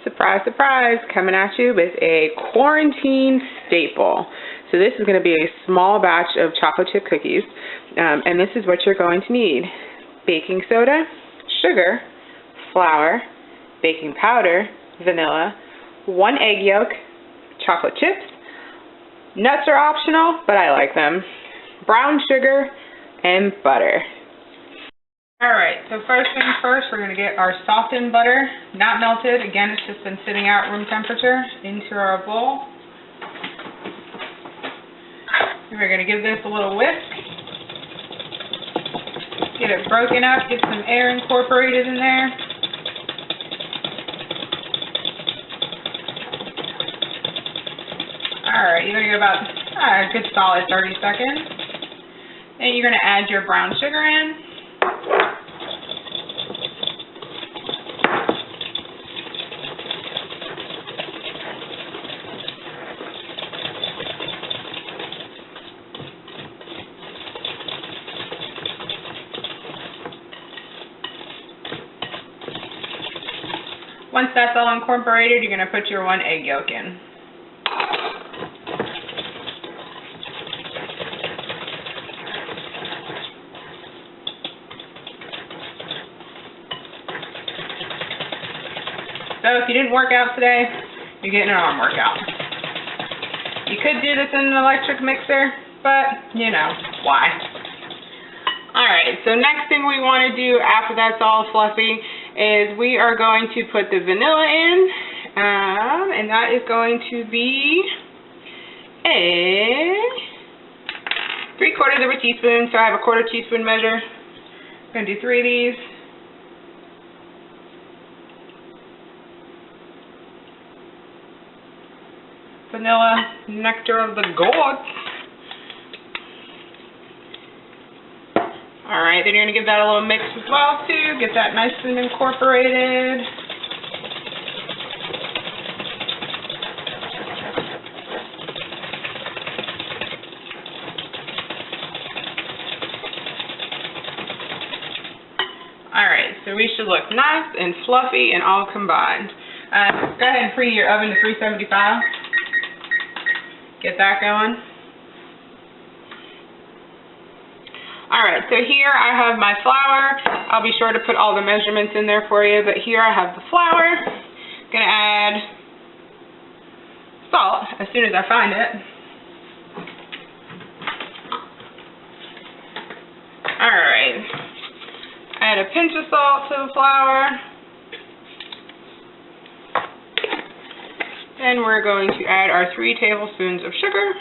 surprise, surprise, coming at you with a quarantine staple. So this is going to be a small batch of chocolate chip cookies, and this is what you're going to need: baking soda, sugar, flour, baking powder, vanilla, 1 egg yolk, chocolate chips, nuts are optional, but I like them, brown sugar, and butter. Alright, so first things first, we're going to get our softened butter, not melted. Again, it's just been sitting out room temperature, into our bowl. And we're going to give this a little whisk. Get it broken up, get some air incorporated in there. Alright, you're going to get about a good solid 30 seconds. Then you're going to add your brown sugar in. Once that's all incorporated, you're going to put your 1 egg yolk in. So if you didn't work out today, you're getting an arm workout. You could do this in an electric mixer, but, you know, why? Alright, so next thing we want to do after that's all fluffy is we are going to put the vanilla in, and that is going to be a 3/4 teaspoon, so I have a 1/4 teaspoon measure. I'm going to do 3 of these. Vanilla, nectar of the gods. Alright, then you're going to give that a little mix as well too, get that nice and incorporated. Alright, so we should look nice and fluffy and all combined. Go ahead and preheat your oven to 375. Get that going. Alright, so here I have my flour. I'll be sure to put all the measurements in there for you, but here I have the flour. I'm going to add salt as soon as I find it. Alright, add a pinch of salt to the flour. Then we're going to add our 3 tablespoons of sugar.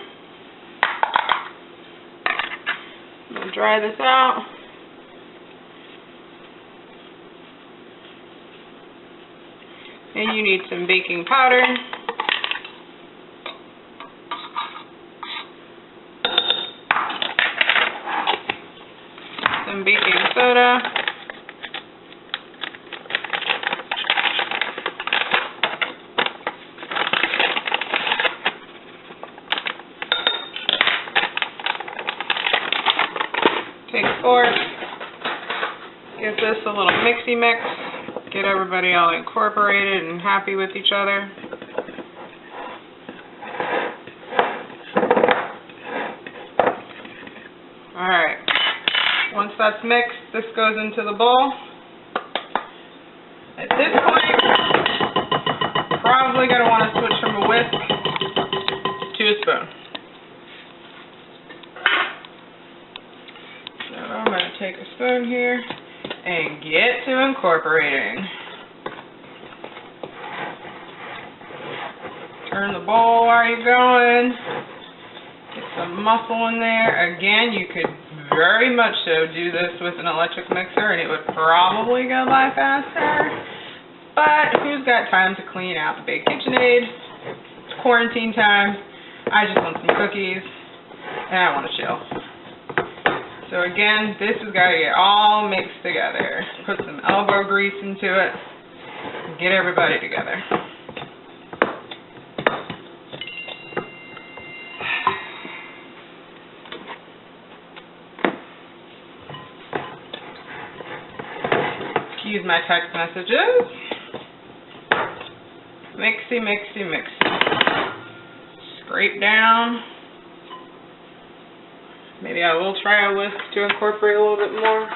We'll dry this out. And you need some baking powder. Some baking soda. Take a fork, give this a little mixy mix, get everybody all incorporated and happy with each other. Alright, once that's mixed, this goes into the bowl. At this point, you're probably going to want to switch from a whisk to a spoon. I'm going to take a spoon here and get to incorporating. Turn the bowl while you're going. Get some muscle in there. Again, you could very much so do this with an electric mixer and it would probably go by faster. But who's got time to clean out the big KitchenAid? It's quarantine time. I just want some cookies and I want to chill. So again, this has got to get all mixed together. Put some elbow grease into it. And get everybody together. Excuse my text messages. Mixy, mixy, mixy. Scrape down. Maybe I will try a whisk to incorporate a little bit more.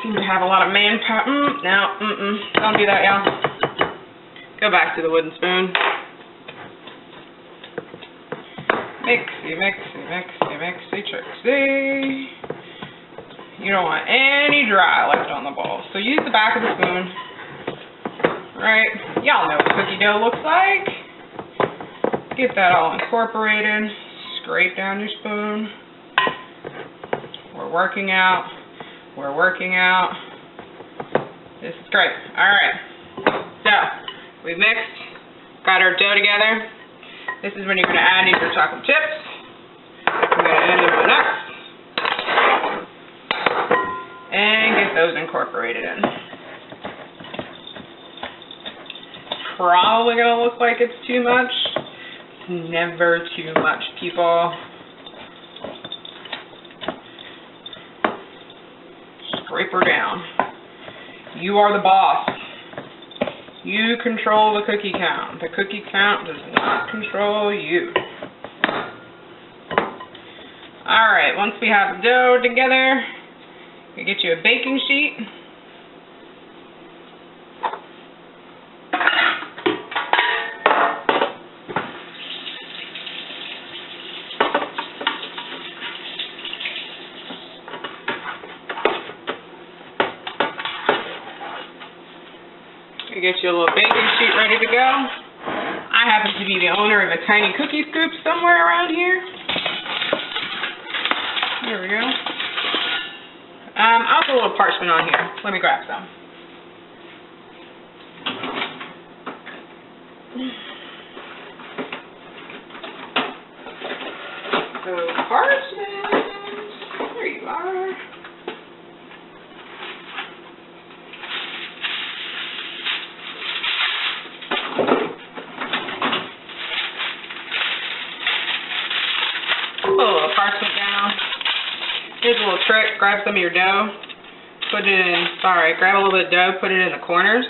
Seem to have a lot of manpower. No, don't do that, y'all. Go back to the wooden spoon. Mixy, mixy, mixy, mixy, trixy. You don't want any dry left on the bowl, so use the back of the spoon. Right? Y'all know what cookie dough looks like. Get that all incorporated. Scrape down your spoon. We're working out. We're working out. This is great. Alright. So, we mixed. Got our dough together. This is when you're going to add in your chocolate chips. I'm going to add in my nuts. And get those incorporated in. Probably going to look like it's too much. It's never too much, people. Scrape her down. You are the boss. You control the cookie count. The cookie count does not control you. Alright, once we have the dough together, we get you a baking sheet. Get you a little baking sheet ready to go. I happen to be the owner of a tiny cookie scoop somewhere around here. There we go. I'll put a little parchment on here. Let me grab some. So parchment. There you are. Parchment down. Here's a little trick. Grab some of your dough. Put it in, grab a little bit of dough, put it in the corners.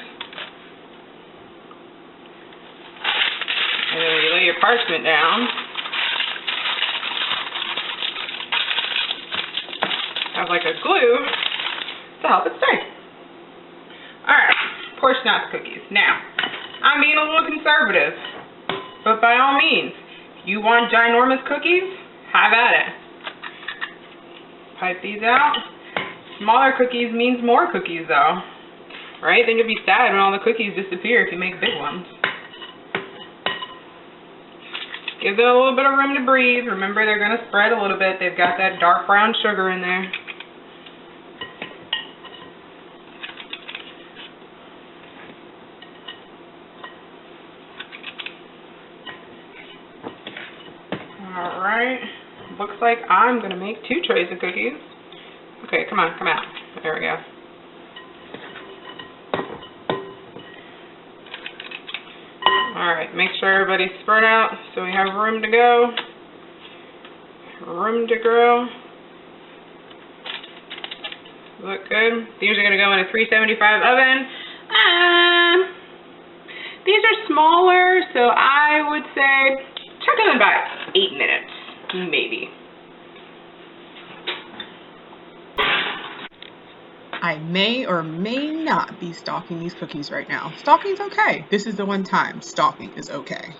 And then when you lay your parchment down, have like a glue to help it stay. Alright, portion out the cookies. Now, I'm being a little conservative, but by all means, if you want ginormous cookies, have at it. Pipe these out. Smaller cookies means more cookies though. Right? Then you'll be sad when all the cookies disappear if you make big ones. Give them a little bit of room to breathe. Remember, they're going to spread a little bit. They've got that dark brown sugar in there. Alright. Looks like I'm going to make 2 trays of cookies. Okay, come on, come out. There we go. Alright, make sure everybody's spread out so we have room to go. Room to grow. Look good. These are going to go in a 375 oven. These are smaller, so I would say check them in about 8 minutes. Maybe. I may or may not be stalking these cookies right now. Stalking's okay. This is the one time stalking is okay.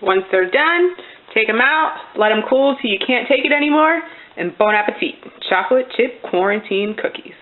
Once they're done, take them out, let them cool till you can't take it anymore, and bon appetit. Chocolate chip quarantine cookies.